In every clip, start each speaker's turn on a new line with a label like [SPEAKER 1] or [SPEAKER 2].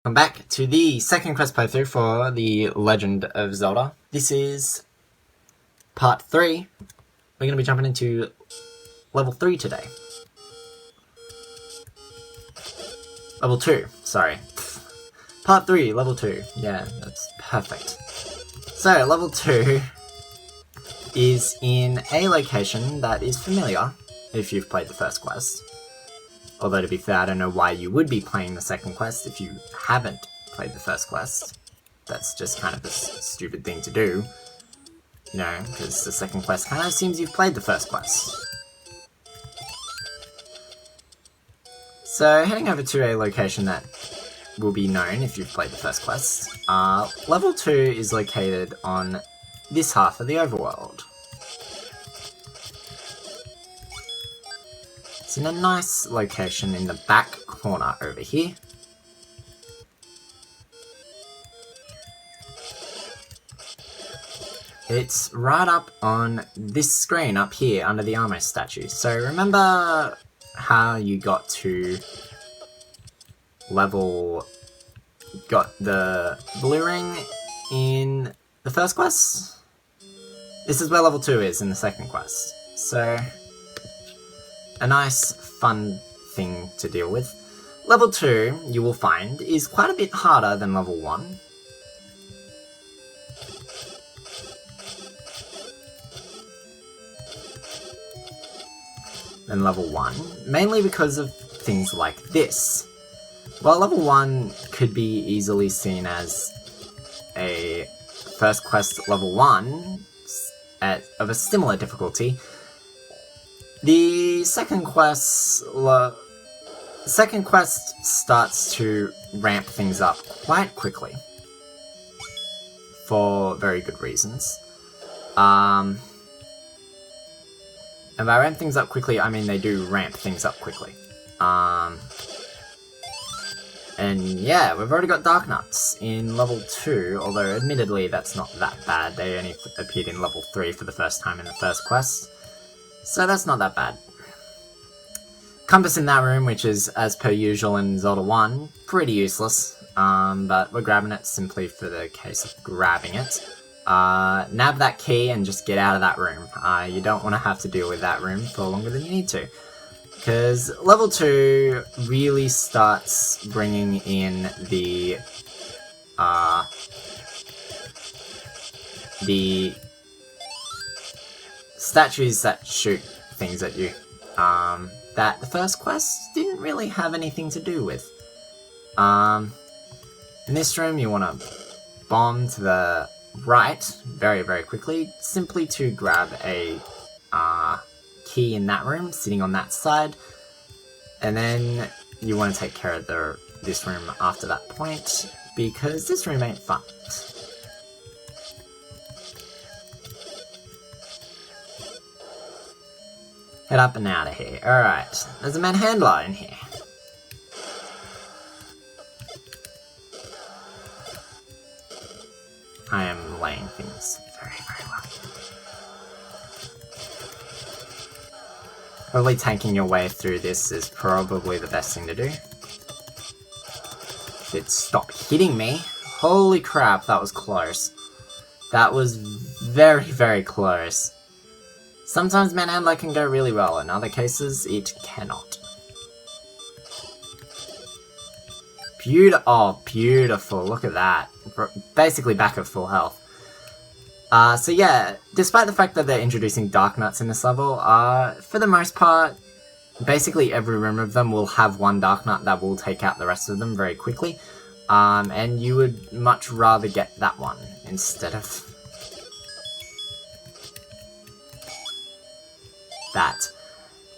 [SPEAKER 1] Welcome back to the second quest playthrough for The Legend of Zelda. This is part 3. We're going to be jumping into level 3 today. Level 2, sorry. Part 3, level 2. Yeah, that's perfect. So, level 2 is in a location that is familiar if you've played the first quest. Although, to be fair, I don't know why you would be playing the second quest if you haven't played the first quest. That's just kind of a stupid thing to do. You know, because the second quest kind of assumes you've played the first quest. So, heading over to a location that will be known if you've played the first quest. Level 2 is located on this half of the overworld. It's in a nice location in the back corner over here. It's right up on this screen up here under the Amo statue. So remember how you got to got the blue ring in the first quest? This is where level 2 is in the second quest. So a nice, fun thing to deal with. Level 2, you will find, is quite a bit harder than level 1. Than level 1, mainly because of things like this. While level 1 could be easily seen as a first quest level 1 of a similar difficulty, the second quest starts to ramp things up quite quickly, for very good reasons. And by ramp things up quickly, I mean they do ramp things up quickly. And yeah, we've already got Dark Nuts in level 2, although admittedly that's not that bad. They only appeared in level 3 for the first time in the first quest. So that's not that bad. Compass in that room, which is, as per usual in Zelda 1, pretty useless. But we're grabbing it simply for the case of grabbing it. Nab that key and just get out of that room. You don't want to have to deal with that room for longer than you need to. Because level 2 really starts bringing in the statues that shoot things at you, that the first quest didn't really have anything to do with. In this room, you want to bomb to the right very, very quickly, simply to grab a key in that room, sitting on that side, and then you want to take care of this room after that point, because this room ain't fun. Head up and out of here. Alright, there's a manhandler in here. I am laying things very, very well. Probably tanking your way through this is probably the best thing to do. If it stopped hitting me. Holy crap, that was close. That was very, very close. Sometimes manhandler can go really well, in other cases it cannot. Oh, beautiful, look at that. Basically back at full health. So yeah, despite the fact that they're introducing Dark Nuts in this level, for the most part, basically every room of them will have one Dark Nut that will take out the rest of them very quickly. And you would much rather get that one instead of that.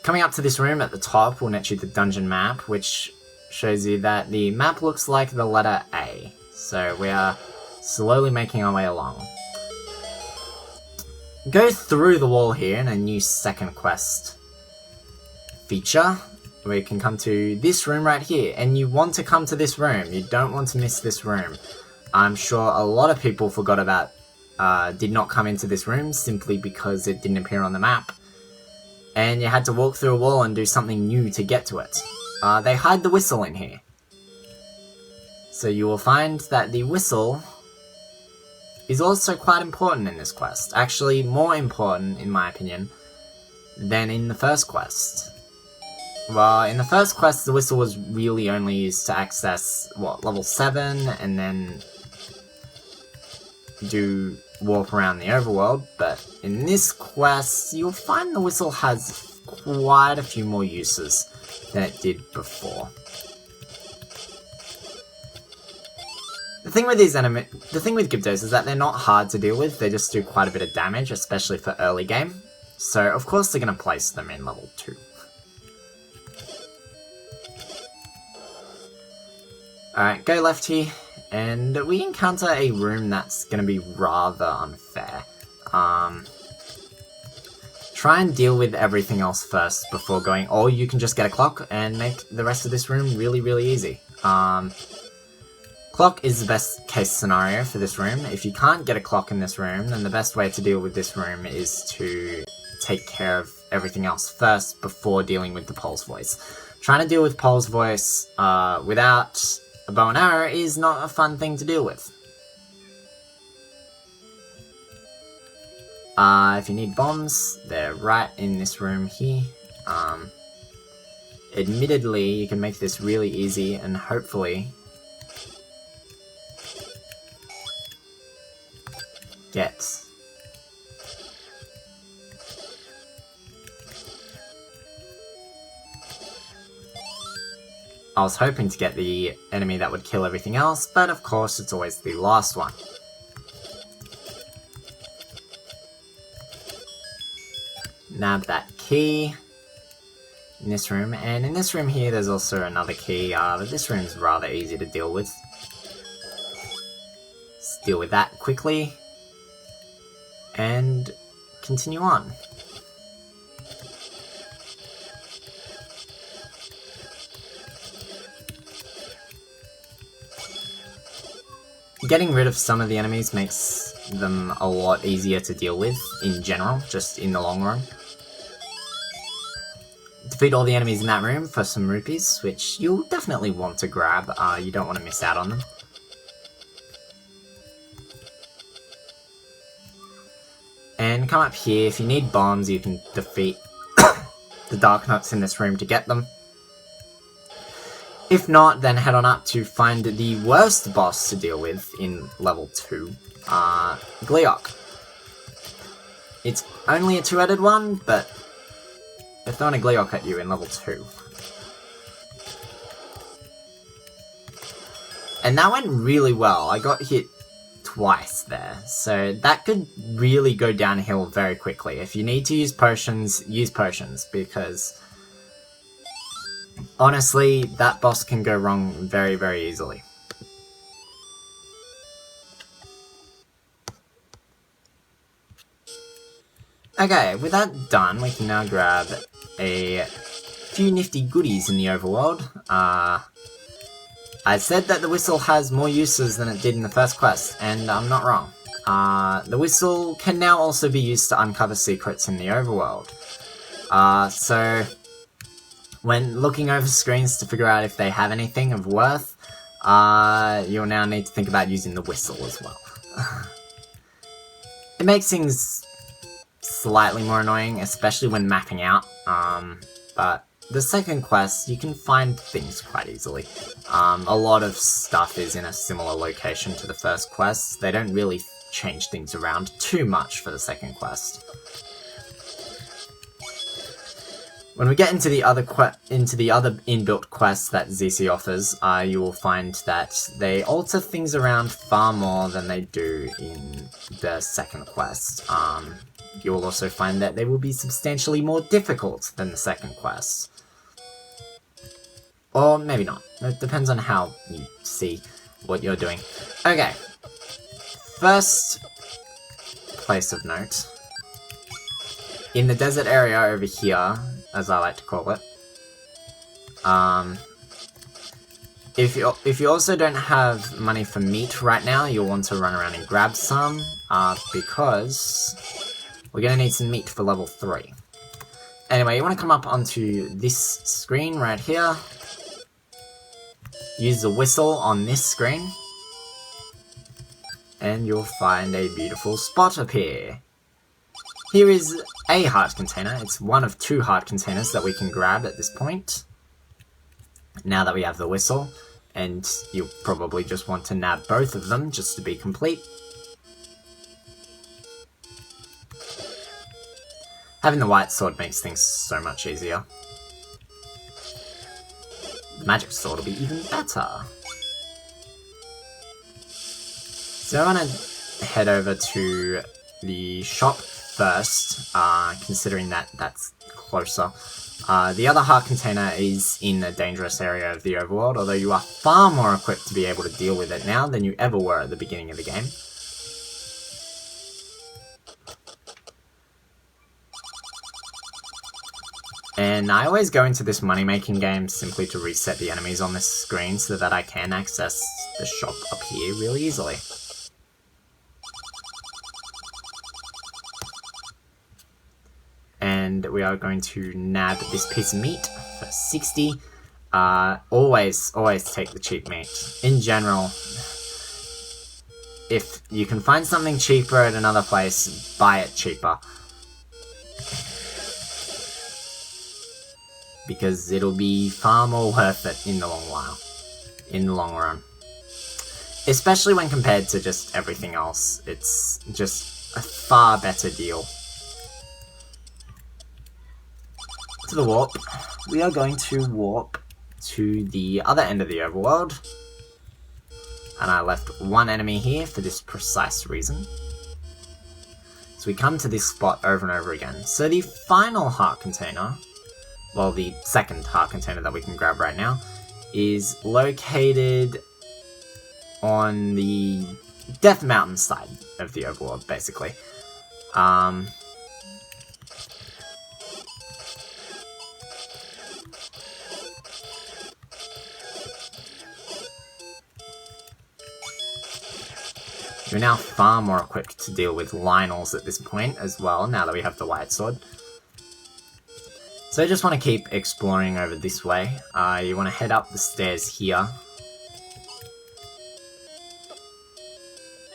[SPEAKER 1] Coming up to this room at the top will net you the dungeon map, which shows you that the map looks like the letter A. So we are slowly making our way along. Go through the wall here in a new second quest feature. We can come to this room right here, and you want to come to this room. You don't want to miss this room. I'm sure a lot of people forgot about, did not come into this room simply because it didn't appear on the map. And you had to walk through a wall and do something new to get to it. They hide the whistle in here. So you will find that the whistle is also quite important in this quest. Actually, more important, in my opinion, than in the first quest. Well, in the first quest, the whistle was really only used to access, what, level 7, and then do warp around the overworld, but in this quest, you'll find the whistle has quite a few more uses than it did before. The thing with Gyptos is that they're not hard to deal with, they just do quite a bit of damage, especially for early game. So of course they're going to place them in level 2. Alright, go left here, and we encounter a room that's going to be rather unfair. Try and deal with everything else first before going, or you can just get a clock and make the rest of this room really, really easy. Clock is the best case scenario for this room. If you can't get a clock in this room, then the best way to deal with this room is to take care of everything else first before dealing with the Pole's Voice. Trying to deal with Pole's Voice without a bow and arrow is not a fun thing to deal with. If you need bombs, they're right in this room here. Admittedly, you can make this really easy and hopefully get I was hoping to get the enemy that would kill everything else, but of course it's always the last one. Nab that key in this room, and in this room here there's also another key, but this room's rather easy to deal with. Let's deal with that quickly, and continue on. Getting rid of some of the enemies makes them a lot easier to deal with in general, just in the long run. Defeat all the enemies in that room for some rupees, which you'll definitely want to grab, you don't want to miss out on them. And come up here, if you need bombs you can defeat the Dark Nuts in this room to get them. If not, then head on up to find the worst boss to deal with in level 2, Gleok. It's only a 2-headed one, but they're throwing a Gleok at you in level 2. And that went really well. I got hit twice there, so that could really go downhill very quickly. If you need to use potions, because honestly, that boss can go wrong very, very easily. Okay, with that done, we can now grab a few nifty goodies in the overworld. I said that the whistle has more uses than it did in the first quest, and I'm not wrong. The whistle can now also be used to uncover secrets in the overworld. So when looking over screens to figure out if they have anything of worth, you'll now need to think about using the whistle as well. It makes things slightly more annoying, especially when mapping out, but the second quest, you can find things quite easily. A lot of stuff is in a similar location to the first quest. They don't really change things around too much for the second quest. When we get into the other inbuilt quests that ZC offers, you will find that they alter things around far more than they do in the second quest. You will also find that they will be substantially more difficult than the second quest. Or maybe not. It depends on how you see what you're doing. Okay. First place of note. In the desert area over here, as I like to call it, if you also don't have money for meat right now, you'll want to run around and grab some, because we're going to need some meat for level 3. Anyway, you want to come up onto this screen right here. use the whistle on this screen, and you'll find a beautiful spot appear. Here is a heart container. It's one of 2 heart containers that we can grab at this point, now that we have the whistle, and you'll probably just want to nab both of them just to be complete. Having the white sword makes things so much easier. The magic sword will be even better. So I want to head over to the shop first, considering that that's closer. The other heart container is in a dangerous area of the overworld, although you are far more equipped to be able to deal with it now than you ever were at the beginning of the game. And I always go into this money-making game simply to reset the enemies on this screen so that I can access the shop up here really easily. And we are going to nab this piece of meat for 60. Always take the cheap meat. In general, if you can find something cheaper at another place, buy it cheaper. Because it'll be far more worth it in the long run. Especially when compared to just everything else, it's just a far better deal. To the warp, we are going to warp to the other end of the overworld. And I left one enemy here for this precise reason. So we come to this spot over and over again. So the final heart container, well, the second heart container that we can grab right now, is located on the Death Mountain side of the overworld, basically. We're now far more equipped to deal with Lionels at this point as well, now that we have the white sword. So I just want to keep exploring over this way. You want to head up the stairs here.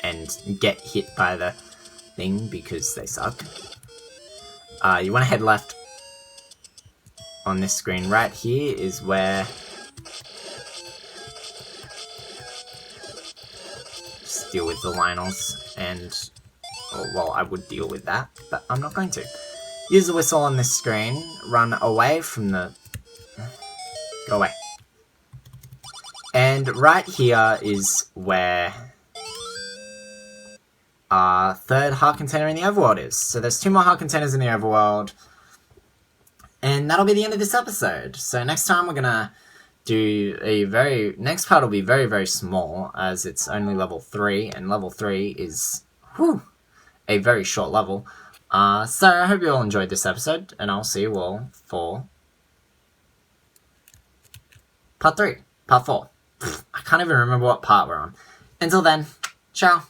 [SPEAKER 1] And get hit by the thing because they suck. You want to head left on this screen. Right here is where... just deal with the Lionels and... oh, well, I would deal with that, but I'm not going to. Use the whistle on this screen, run away from the... go away. And right here is where our third heart container in the overworld is. So there's 2 more heart containers in the overworld. And that'll be the end of this episode. So next time we're gonna do next part will be very, very small, as it's only level 3, and level 3 is, a very short level. So I hope you all enjoyed this episode, and I'll see you all for part 4. I can't even remember what part we're on. Until then, ciao.